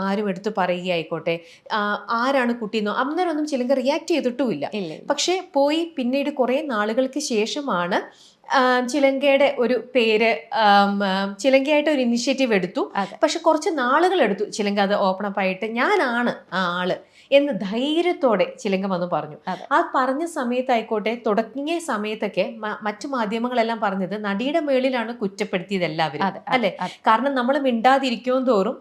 ആരും എടുത്ത് പറയുകയായിക്കോട്ടെ, ആരാണ് കുട്ടിയെന്നോ അന്നേരം ഒന്നും ചിലങ്ക റിയാക്ട് ചെയ്തിട്ടുമില്ല. പക്ഷെ പോയി പിന്നീട് കുറെ നാളുകൾക്ക് ശേഷമാണ് ചിലങ്കയുടെ ഒരു പേര്, ചിലങ്കയായിട്ട് ഒരു ഇനിഷ്യേറ്റീവ് എടുത്തു. പക്ഷെ കുറച്ച് നാളുകൾ എടുത്തു ചിലങ്ക അത് ഓപ്പൺ അപ്പ് ആയിട്ട് ഞാനാണ് ആ ആള് എന്ന് ധൈര്യത്തോടെ ചിലങ്ക വന്ന് പറഞ്ഞു. ആ പറഞ്ഞ സമയത്തായിക്കോട്ടെ, തുടങ്ങിയ സമയത്തൊക്കെ മറ്റു മാധ്യമങ്ങളെല്ലാം പറഞ്ഞത് നടിയുടെ മേളിലാണ് കുറ്റപ്പെടുത്തിയത് എല്ലാവരും, അല്ലെ? കാരണം നമ്മൾ മിണ്ടാതിരിക്കും തോറും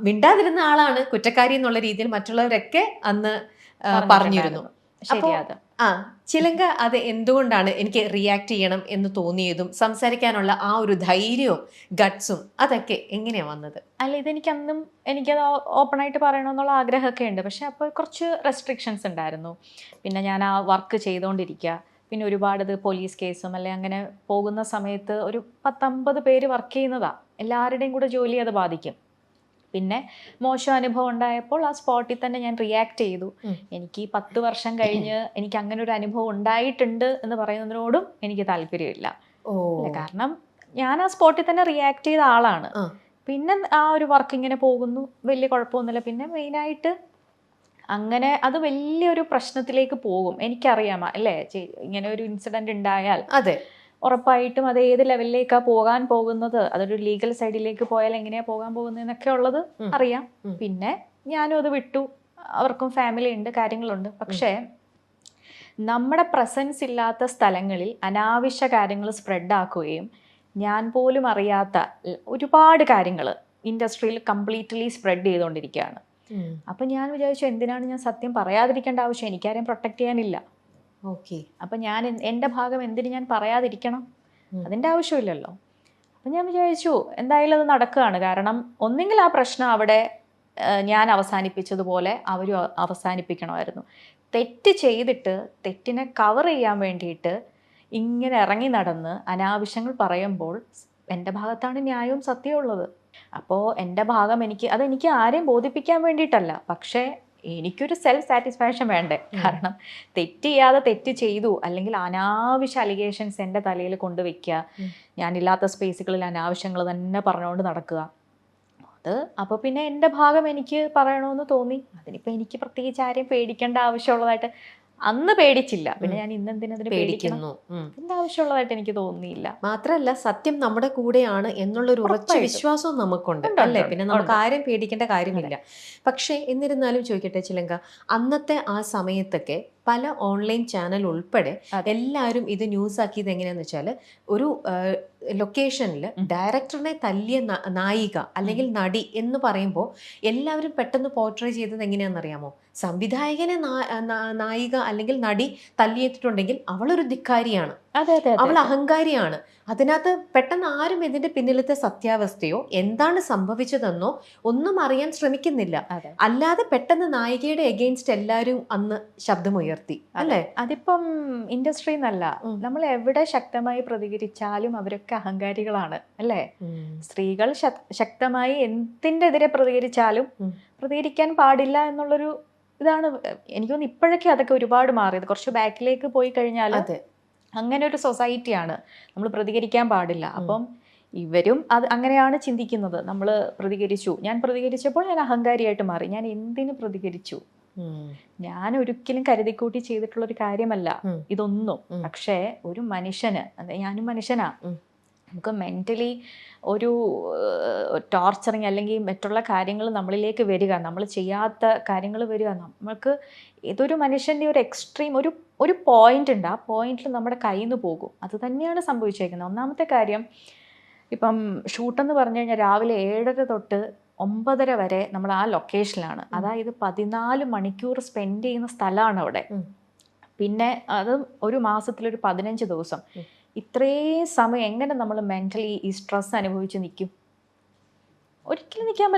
മിണ്ടാതിരുന്ന ആളാണ് കുറ്റക്കാരി എന്നുള്ള രീതിയിൽ മറ്റുള്ളവരൊക്കെ അന്ന് പറഞ്ഞിരുന്നു. അപ്പോ ചിലങ്ക അത് എന്തുകൊണ്ടാണ് എനിക്ക് റിയാക്ട് ചെയ്യണം എന്ന് തോന്നിയതും സംസാരിക്കാനുള്ള ആ ഒരു ധൈര്യവും ഗട്ട്സും അതൊക്കെ എങ്ങനെയാ വന്നത്? അല്ല, എനിക്കത് ഓപ്പൺ ആയിട്ട് പറയണമെന്നുള്ള ആഗ്രഹമൊക്കെ ഉണ്ട്. പക്ഷെ അപ്പോൾ കുറച്ച് റെസ്ട്രിക്ഷൻസ് ഉണ്ടായിരുന്നു. പിന്നെ ഞാൻ ആ വർക്ക് ചെയ്തുകൊണ്ടിരിക്കുക, പിന്നെ ഒരുപാട് ഇത് പോലീസ് കേസും അല്ലെ അങ്ങനെ പോകുന്ന സമയത്ത് ഒരു 10-50 പേര് വർക്ക് ചെയ്യുന്നതാ, എല്ലാവരുടെയും കൂടെ ജോലി അത് ബാധിക്കും. പിന്നെ മോശം അനുഭവം ഉണ്ടായപ്പോൾ ആ സ്പോട്ടിൽ തന്നെ ഞാൻ റിയാക്ട് ചെയ്തു. എനിക്ക് 10 വർഷം കഴിഞ്ഞ് എനിക്ക് അങ്ങനെ ഒരു അനുഭവം ഉണ്ടായിട്ടുണ്ട് എന്ന് പറയുന്നതിനോടും എനിക്ക് താല്പര്യമില്ല. കാരണം ഞാൻ ആ സ്പോട്ടിൽ തന്നെ റിയാക്ട് ചെയ്ത ആളാണ്. പിന്നെ ആ ഒരു വർക്ക് ഇങ്ങനെ പോകുന്നു, വലിയ കുഴപ്പമൊന്നുമില്ല. പിന്നെ മെയിനായിട്ട് അങ്ങനെ അത് വലിയൊരു പ്രശ്നത്തിലേക്ക് പോകും. എനിക്കറിയാം അല്ലേ, ഇങ്ങനെ ഒരു ഇൻസിഡന്റ് ഉണ്ടായാൽ ഉറപ്പായിട്ടും അത് ഏത് ലെവലിലേക്കാണ് പോകാൻ പോകുന്നത്, അതൊരു ലീഗൽ സൈഡിലേക്ക് പോയാൽ എങ്ങനെയാ പോകാൻ പോകുന്നതെന്നൊക്കെ ഉള്ളത് അറിയാം. പിന്നെ ഞാനും അത് വിട്ടു. അവർക്കും ഫാമിലി ഉണ്ട്, കാര്യങ്ങളുണ്ട്. പക്ഷേ നമ്മുടെ പ്രസൻസ് ഇല്ലാത്ത സ്ഥലങ്ങളിൽ അനാവശ്യ കാര്യങ്ങൾ സ്പ്രെഡ് ആക്കുകയും ഞാൻ പോലും അറിയാത്ത ഒരുപാട് കാര്യങ്ങൾ ഇൻഡസ്ട്രിയിൽ കംപ്ലീറ്റ്ലി സ്പ്രെഡ് ചെയ്തുകൊണ്ടിരിക്കുകയാണ്. അപ്പം ഞാൻ വിചാരിച്ചു, എന്തിനാണ് ഞാൻ സത്യം പറയാതിരിക്കേണ്ട ആവശ്യം? എനിക്കാരെയും പ്രൊട്ടക്ട് ചെയ്യാനില്ല. അപ്പം ഞാൻ എൻ്റെ ഭാഗം എന്തിന് ഞാൻ പറയാതിരിക്കണം? അതിൻ്റെ ആവശ്യമില്ലല്ലോ. അപ്പം ഞാൻ വിചാരിച്ചു എന്തായാലും അത് നടക്കുകയാണ്. കാരണം ഒന്നെങ്കിൽ ആ പ്രശ്നം അവിടെ ഞാൻ അവസാനിപ്പിച്ചതുപോലെ അവരും അവസാനിപ്പിക്കണമായിരുന്നു. തെറ്റ് ചെയ്തിട്ട് തെറ്റിനെ കവർ ചെയ്യാൻ വേണ്ടിയിട്ട് ഇങ്ങനെ ഇറങ്ങി നടന്ന് അനാവശ്യങ്ങൾ പറയുമ്പോൾ എൻ്റെ ഭാഗത്താണ് ന്യായവും സത്യവും ഉള്ളത്. അപ്പോൾ എൻ്റെ ഭാഗം അതെനിക്ക് ആരെയും ബോധിപ്പിക്കാൻ വേണ്ടിയിട്ടല്ല, പക്ഷേ എനിക്കൊരു സെൽഫ് സാറ്റിസ്ഫാക്ഷൻ വേണ്ടേ? കാരണം തെറ്റ് ചെയ്യാതെ തെറ്റ് ചെയ്തു അല്ലെങ്കിൽ അനാവശ്യ അലിഗേഷൻസ് എൻ്റെ തലയിൽ കൊണ്ടുവയ്ക്കുക, ഞാനില്ലാത്ത സ്പേസുകളിൽ അനാവശ്യങ്ങൾ തന്നെ പറഞ്ഞുകൊണ്ട് നടക്കുക, അപ്പോൾ പിന്നെ എൻ്റെ ഭാഗം എനിക്ക് പറയണമെന്ന് തോന്നി. അതിനിപ്പോൾ എനിക്ക് പ്രത്യേകിച്ച് ആരെയും പേടിക്കേണ്ട ആവശ്യമുള്ളതായിട്ട് അന്ന് പേടിച്ചില്ല. പിന്നെ ഞാൻ ഇന്നെന്തിനതിന് പേടിക്കുന്നു? ഇതിൻ്റെ ആവശ്യമുള്ളതായിട്ട് എനിക്ക് തോന്നിയില്ല. മാത്രമല്ല, സത്യം നമ്മുടെ കൂടെയാണ് എന്നുള്ളൊരു ഉറച്ച വിശ്വാസവും നമുക്കുണ്ട്, അല്ലേ? പിന്നെ നമുക്ക് ആരും പേടിക്കേണ്ട കാര്യമില്ല. പക്ഷേ എന്നിരുന്നാലും ചോദിക്കട്ടെ ചിലങ്ക, അന്നത്തെ ആ സമയത്തൊക്കെ പല ഓൺലൈൻ ചാനൽ ഉൾപ്പെടെ എല്ലാവരും ഇത് ന്യൂസ് ആക്കിയത് എങ്ങനെയാന്ന് വെച്ചാൽ, ഒരു ലൊക്കേഷനിൽ ഡയറക്ടറിനെ തല്ലിയ നായിക അല്ലെങ്കിൽ നടി എന്ന് പറയുമ്പോൾ എല്ലാവരും പെട്ടെന്ന് പോർട്രേ ചെയ്തത് എങ്ങനെയാണെന്നറിയാമോ? സംവിധായകനെ നായിക അല്ലെങ്കിൽ നടി തല്ലിയിട്ടുണ്ടെങ്കിൽ അവളൊരു ധിക്കാരിയാണ്, അവൾ അഹങ്കാരിയാണ്. അതിനകത്ത് പെട്ടെന്ന് ആരും ഇതിന്റെ പിന്നിലത്തെ സത്യാവസ്ഥയോ എന്താണ് സംഭവിച്ചതെന്നോ ഒന്നും അറിയാൻ ശ്രമിക്കുന്നില്ല. അല്ലാതെ പെട്ടെന്ന് നായികയുടെ എഗെയിൻസ്റ്റ് എല്ലാവരും അന്ന് ശബ്ദമുയർത്തി, അല്ലേ? അതിപ്പം ഇൻഡസ്ട്രി എന്നല്ല, നമ്മൾ എവിടെ ശക്തമായി പ്രതികരിച്ചാലും അവരൊക്കെ അഹങ്കാരികളാണ്, അല്ലേ? സ്ത്രീകൾ ശക്തമായി എന്തിൻ്റെ എതിരെ പ്രതികരിച്ചാലും പ്രതികരിക്കാൻ പാടില്ല എന്നുള്ളൊരു ഇതാണ്. എനിക്ക് തോന്നുന്നു ഇപ്പോഴൊക്കെ അതൊക്കെ ഒരുപാട് മാറിയത്. കുറച്ച് ബാക്കിലേക്ക് പോയി കഴിഞ്ഞാൽ അങ്ങനെ ഒരു സൊസൈറ്റിയാണ്, നമ്മൾ പ്രതികരിക്കാൻ പാടില്ല. അപ്പം ഇവരും അത് അങ്ങനെയാണ് ചിന്തിക്കുന്നത്. നമ്മൾ ഞാൻ പ്രതികരിച്ചപ്പോൾ ഞാൻ അഹങ്കാരിയായിട്ട് മാറി. ഞാൻ എന്തിനു പ്രതികരിച്ചു? ഞാൻ ഒരിക്കലും കരുതിക്കൂട്ടി ചെയ്തിട്ടുള്ളൊരു കാര്യമല്ല ഇതൊന്നും. പക്ഷേ ഒരു മനുഷ്യന്, ഞാനും മനുഷ്യനാ, നമുക്ക് മെൻ്റലി ഒരു ടോർച്ചറിങ് അല്ലെങ്കിൽ മറ്റുള്ള കാര്യങ്ങൾ നമ്മളിലേക്ക് വരിക, നമ്മൾ ചെയ്യാത്ത കാര്യങ്ങൾ വരിക, നമ്മൾക്ക് ഇതൊരു മനുഷ്യൻ്റെ ഒരു എക്സ്ട്രീം ഒരു പോയിന്റ് ഉണ്ട്. ആ പോയിന്റിൽ നമ്മുടെ കയ്യിൽ നിന്ന് പോകും. അത് തന്നെയാണ് സംഭവിച്ചേക്കുന്നത്. ഒന്നാമത്തെ കാര്യം, ഇപ്പം ഷൂട്ടെന്ന് പറഞ്ഞു കഴിഞ്ഞാൽ രാവിലെ 7:30 തൊട്ട് 9:30 വരെ നമ്മൾ ആ ലൊക്കേഷനിലാണ്. അതായത് 14 മണിക്കൂർ സ്പെൻഡ് ചെയ്യുന്ന സ്ഥലമാണ് അവിടെ. പിന്നെ അത് ഒരു മാസത്തിലൊരു 15 ദിവസം. ഇത്രയും സമയം എങ്ങനെ നമ്മൾ മെൻ്റലി ഈ സ്ട്രെസ് അനുഭവിച്ച് നിൽക്കും? ഒരിക്കലും നിൽക്കാൻ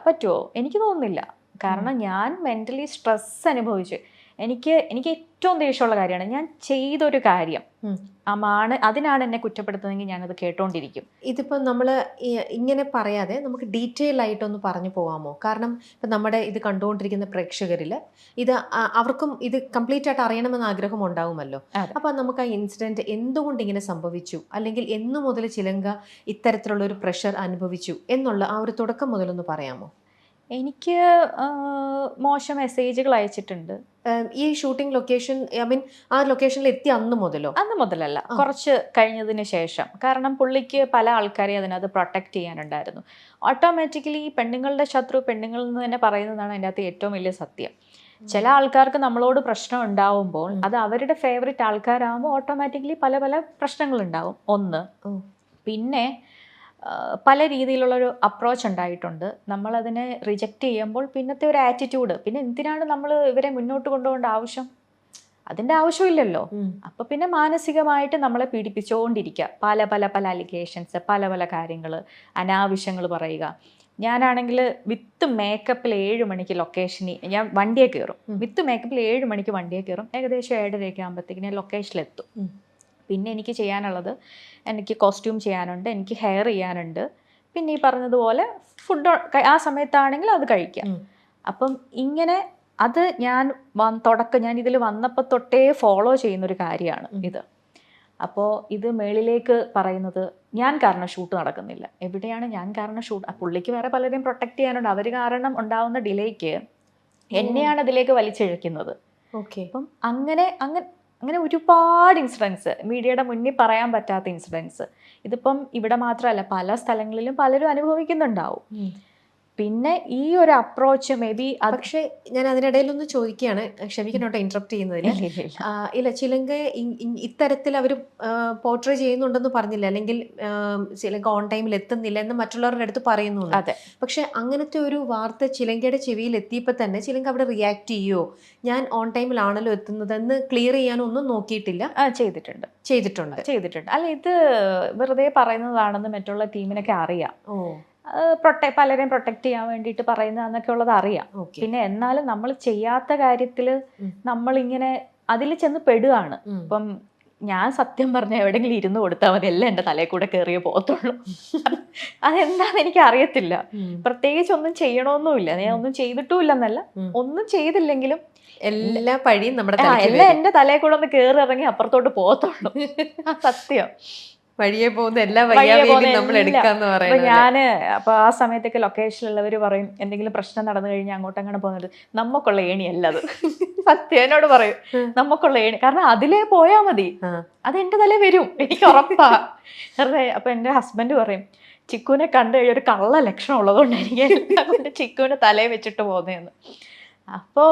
പറ്റുമോ? എനിക്ക് തോന്നുന്നില്ല. കാരണം ഞാൻ മെൻ്റലി സ്ട്രെസ് അനുഭവിച്ച് എനിക്ക് ഏറ്റവും ദേഷ്യമുള്ള കാര്യമാണ്, ഞാൻ ചെയ്തൊരു കാര്യം അതിനാണ് എന്നെ കുറ്റപ്പെടുത്തുന്നതെങ്കിൽ ഞാനത് കേട്ടോണ്ടിരിക്കും. ഇതിപ്പോൾ നമ്മൾ ഇങ്ങനെ പറയാതെ നമുക്ക് ഡീറ്റെയിൽ ആയിട്ടൊന്ന് പറഞ്ഞു പോകാമോ? കാരണം ഇപ്പം നമ്മുടെ ഇത് കണ്ടുകൊണ്ടിരിക്കുന്ന പ്രേക്ഷകരിൽ അവർക്കും ഇത് കംപ്ലീറ്റ് ആയിട്ട് അറിയണമെന്ന് ആഗ്രഹം ഉണ്ടാവുമല്ലോ. അപ്പം നമുക്ക് ആ ഇൻസിഡൻറ്റ് എന്തുകൊണ്ട് ഇങ്ങനെ സംഭവിച്ചു, അല്ലെങ്കിൽ എന്നു മുതൽ ചിലങ്ക ഇത്തരത്തിലുള്ള ഒരു പ്രഷർ അനുഭവിച്ചു എന്നുള്ള ആ ഒരു തുടക്കം മുതലൊന്ന് പറയാമോ? എനിക്ക് മോശം മെസ്സേജുകൾ അയച്ചിട്ടുണ്ട്. ഈ ഷൂട്ടിംഗ് ലൊക്കേഷൻ ഐ മീൻ ആ ലൊക്കേഷനിൽ എത്തി അന്ന് മുതലോ? അന്ന് മുതലല്ല, കുറച്ച് കഴിഞ്ഞതിന് ശേഷം. കാരണം പുള്ളിക്ക് പല ആൾക്കാരെ അതിനകത്ത് പ്രൊട്ടക്ട് ചെയ്യാനുണ്ടായിരുന്നു. ഓട്ടോമാറ്റിക്കലി ഈ പെണ്ണുങ്ങളുടെ ശത്രു പെണ്ണുങ്ങൾ എന്ന് തന്നെ പറയുന്നതാണ് അതിൻ്റെ അകത്ത് ഏറ്റവും വലിയ സത്യം. ചില ആൾക്കാർക്ക് നമ്മളോട് പ്രശ്നം ഉണ്ടാവുമ്പോൾ അത് അവരുടെ ഫേവറേറ്റ് ആൾക്കാരാകുമ്പോൾ ഓട്ടോമാറ്റിക്കലി പല പല പ്രശ്നങ്ങൾ ഉണ്ടാവും. ഒന്ന്, പിന്നെ പല രീതിയിലുള്ളൊരു അപ്രോച്ച് ഉണ്ടായിട്ടുണ്ട്. നമ്മളതിനെ റിജക്റ്റ് ചെയ്യുമ്പോൾ പിന്നത്തെ ഒരു ആറ്റിറ്റ്യൂഡ്, പിന്നെ എന്തിനാണ് നമ്മൾ ഇവരെ മുന്നോട്ട് കൊണ്ടുപോകേണ്ട ആവശ്യം? അതിൻ്റെ ആവശ്യമില്ലല്ലോ. അപ്പം പിന്നെ മാനസികമായിട്ട് നമ്മളെ പീഡിപ്പിച്ചുകൊണ്ടിരിക്കുക. പല പല പല അലിഗേഷൻസ്, പല പല കാര്യങ്ങൾ, അനാവശ്യങ്ങൾ പറയുക. ഞാനാണെങ്കിൽ വിത്ത് മേക്കപ്പിൽ 7 മണിക്ക് ലൊക്കേഷനിൽ ഞാൻ വണ്ടിയെ കയറും. വിത്ത് മേക്കപ്പിൽ 7 മണിക്ക് വണ്ടിയെ കയറും. ഏകദേശം 7:30 ആകുമ്പോഴത്തേക്ക് ഞാൻ ലൊക്കേഷനിലെത്തും. പിന്നെ എനിക്ക് ചെയ്യാനുള്ളത്, എനിക്ക് കോസ്റ്റ്യൂം ചെയ്യാനുണ്ട്, എനിക്ക് ഹെയർ ചെയ്യാനുണ്ട്, പിന്നെ ഈ പറഞ്ഞതുപോലെ ഫുഡ് ആ സമയത്താണെങ്കിൽ അത് കഴിക്കാം. അപ്പം ഇങ്ങനെ അത് ഞാൻ ഇതിൽ വന്നപ്പോൾ തൊട്ടേ ഫോളോ ചെയ്യുന്നൊരു കാര്യമാണ് ഇത്. അപ്പോൾ ഇത് മേളിലേക്ക് പറയുന്നത് ഞാൻ കാരണം ഷൂട്ട് നടക്കുന്നില്ല. എവിടെയാണ് ഞാൻ കാരണം ഷൂട്ട്? പുള്ളിക്ക് വേറെ പലരെയും പ്രൊട്ടക്ട് ചെയ്യാനുണ്ട്. അവർ കാരണം ഉണ്ടാവുന്ന ഡിലേക്ക് എന്നെയാണ് അതിലേക്ക് വലിച്ചിഴക്കുന്നത്. ഓക്കെ. അപ്പം അങ്ങനെ ഒരുപാട് ഇൻസിഡൻസ്, മീഡിയയുടെ മുന്നിൽ പറയാൻ പറ്റാത്ത ഇൻസിഡൻസ്. ഇതിപ്പം ഇവിടെ മാത്രമല്ല, പല സ്ഥലങ്ങളിലും പലരും അനുഭവിക്കുന്നുണ്ടാവും. പിന്നെ ഈ ഒരു അപ്രോച്ച് മേ ബി. പക്ഷേ ഞാൻ അതിനിടയിലൊന്ന് ചോദിക്കുകയാണ്, ക്ഷമിക്കണോട്ടോ ഇന്ററപ്റ്റ് ചെയ്യുന്നതിൽ. ഇല്ല, ചിലങ്ക ഇത്തരത്തിൽ അവർ പോർട്രേ ചെയ്യുന്നുണ്ടെന്ന് പറഞ്ഞില്ല, അല്ലെങ്കിൽ ചിലങ്ക ഓൺ ടൈമിൽ എത്തുന്നില്ല എന്ന് മറ്റുള്ളവരുടെ അടുത്ത് പറയുന്നു. അതെ. പക്ഷെ അങ്ങനത്തെ ഒരു വാർത്ത ചിലങ്കയുടെ ചെവിയിൽ എത്തിയപ്പോൾ തന്നെ ചിലങ്ക അവിടെ റിയാക്ട് ചെയ്യോ, ഞാൻ ഓൺ ടൈമിലാണല്ലോ എത്തുന്നതെന്ന് ക്ലിയർ ചെയ്യാനൊന്നും നോക്കിയിട്ടില്ല? ചെയ്തിട്ടുണ്ട്. അല്ല, ഇത് വെറുതെ പറയുന്നതാണെന്ന് മറ്റുള്ള ടീമിനൊക്കെ അറിയാം. പലരെയും പ്രൊട്ടക്ട് ചെയ്യാൻ വേണ്ടിയിട്ട് പറയുന്നതെന്നൊക്കെ ഉള്ളത് അറിയാം. പിന്നെ എന്നാലും നമ്മൾ ചെയ്യാത്ത കാര്യത്തിൽ നമ്മളിങ്ങനെ അതിൽ ചെന്ന് പെടുകയാണ്. ഇപ്പം ഞാൻ സത്യം പറഞ്ഞാൽ എവിടെയെങ്കിലും ഇരുന്ന് കൊടുത്താൽ മതി, എല്ലാം എൻ്റെ തലയിൽ കൂടെ കയറിയേ പോകത്തുള്ളൂ. അതെന്താന്ന് എനിക്ക് അറിയത്തില്ല. പ്രത്യേകിച്ച് ഒന്നും ചെയ്യണമെന്നുമില്ല, ഞാൻ ഒന്നും ചെയ്തിട്ടുമില്ലെന്നല്ല, ഒന്നും ചെയ്തില്ലെങ്കിലും എല്ലാ പഴിയും നമ്മുടെ എല്ലാം എൻ്റെ തലയിൽ കൂടെ ഒന്ന് കയറി ഇറങ്ങി അപ്പുറത്തോട്ട് പോകത്തുള്ളൂ. സത്യം. വഴിയെ പോകുന്ന എല്ലാ വയ്യാവേലിയും നമ്മൾ എടുക്കാന്ന് പറയുന്നത്. ഞാന് അപ്പൊ ആ സമയത്തൊക്കെ ലൊക്കേഷനിലുള്ളവർ പറയും, എന്തെങ്കിലും പ്രശ്നം നടന്നു കഴിഞ്ഞാൽ അങ്ങോട്ടങ്ങനെ പോകുന്നത് നമുക്കുള്ള ഏണിയല്ല അത്. സത്യം എന്നോട് പറയും, നമുക്കുള്ള ഏണി, കാരണം അതിലേ പോയാ മതി, അത് എന്റെ തലേ വരും, എനിക്ക് ഉറപ്പാ. അപ്പൊ എന്റെ ഹസ്ബൻഡ് പറയും, ചിക്കുവിനെ കണ്ടു കഴിഞ്ഞാൽ ഒരു കള്ള ലക്ഷണം ഉള്ളതുകൊണ്ടായിരിക്കും ചിക്കുവിനെ തലേ വെച്ചിട്ട് പോകുന്നതെന്ന്. അപ്പോൾ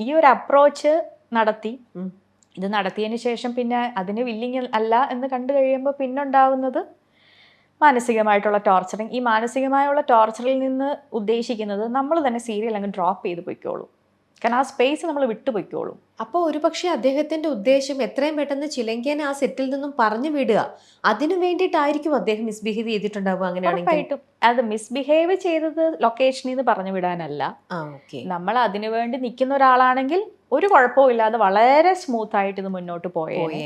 ഈ ഒരു അപ്രോച്ച് നടത്തി. ഇത് നടത്തിയതിന് ശേഷം പിന്നെ അതിന് വില്ലിങ് അല്ല എന്ന് കണ്ടു കഴിയുമ്പോൾ പിന്നെ ഉണ്ടാവുന്നത് മാനസികമായിട്ടുള്ള ടോർച്ചറിങ്. ഈ മാനസികമായുള്ള ടോർച്ചറിൽ നിന്ന് ഉദ്ദേശിക്കുന്നത് നമ്മൾ തന്നെ സീരിയൽ അങ്ങ് ഡ്രോപ്പ് ചെയ്ത് പൊയ്ക്കോളും. കാരണം ആ സ്പേസ് നമ്മൾ വിട്ടുപോയിക്കോളും. അപ്പോൾ ഒരുപക്ഷെ അദ്ദേഹത്തിന്റെ ഉദ്ദേശം എത്രയും പെട്ടെന്ന് ചിലങ്കേനെ ആ സെറ്റിൽ നിന്നും പറഞ്ഞു വിടുക, അതിനു വേണ്ടിയിട്ടായിരിക്കും അദ്ദേഹം മിസ്ബിഹേവ് ചെയ്തിട്ടുണ്ടാവുക. അങ്ങനെയാണെങ്കിൽ അത് മിസ്ബിഹേവ് ചെയ്തത് ലൊക്കേഷനിൽ നിന്ന് പറഞ്ഞു വിടാനല്ല. നമ്മൾ അതിനു വേണ്ടി നിൽക്കുന്ന ഒരാളാണെങ്കിൽ ഒരു കുഴപ്പവും ഇല്ലാതെ വളരെ സ്മൂത്ത് ആയിട്ട് ഇത് മുന്നോട്ട് പോയേനെ.